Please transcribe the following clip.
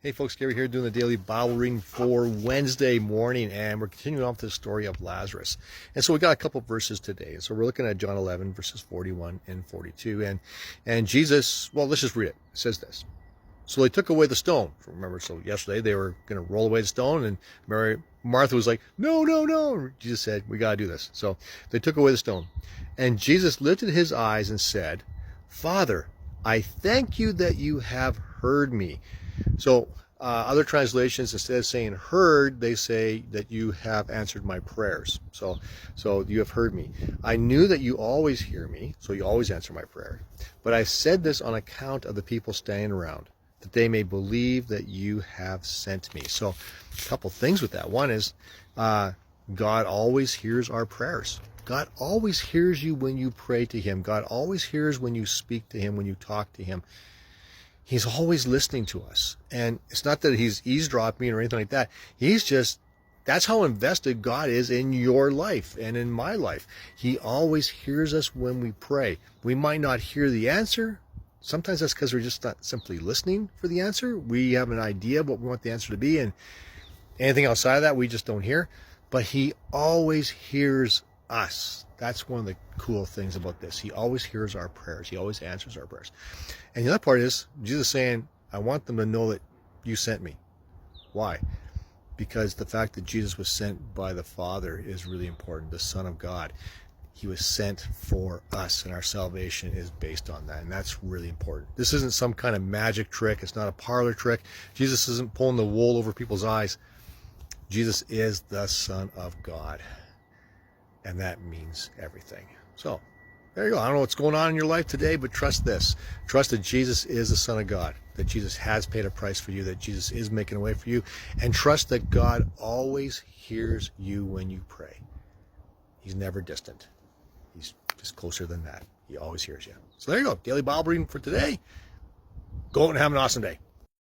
Hey folks, Gary here doing the daily Bible reading for Wednesday morning, and we're continuing on with the story of Lazarus. And so we got a couple verses today. So we're looking at John 11 verses 41 and 42. And Jesus, well, let's just read it. It says this. So they took away the stone. Remember, so yesterday they were going to roll away the stone, and Martha was like, no, no, no. Jesus said, we got to do this. So they took away the stone. And Jesus lifted his eyes and said, Father, I thank you that you have heard me. So other translations, instead of saying heard, they say that you have answered my prayers. So you have heard me. I knew that you always hear me, so you always answer my prayer. But I said this on account of the people standing around, that they may believe that you have sent me. So a couple things with that. One is God always hears our prayers. God always hears you when you pray to him. God always hears when you speak to him, when you talk to him. He's always listening to us. And it's not that he's eavesdropping or anything like that. That's how invested God is in your life and in my life. He always hears us when we pray. We might not hear the answer. Sometimes that's because we're just not simply listening for the answer. We have an idea of what we want the answer to be, and anything outside of that we just don't hear. But he always hears us. That's one of the cool things about this. He always hears our prayers. He always answers our prayers. And the other part is Jesus saying, I want them to know that you sent me. Why? Because the fact that Jesus was sent by the Father is really important, the Son of God. He was sent for us, and our salvation is based on that, and that's really important. This isn't some kind of magic trick. It's not a parlor trick. Jesus isn't pulling the wool over people's eyes. Jesus is the Son of God, and that means everything. So there you go. I don't know what's going on in your life today, but trust this. Trust that Jesus is the Son of God, that Jesus has paid a price for you, that Jesus is making a way for you, and trust that God always hears you when you pray. He's never distant. He's just closer than that. He always hears you. So there you go. Daily Bible reading for today. Go out and have an awesome day.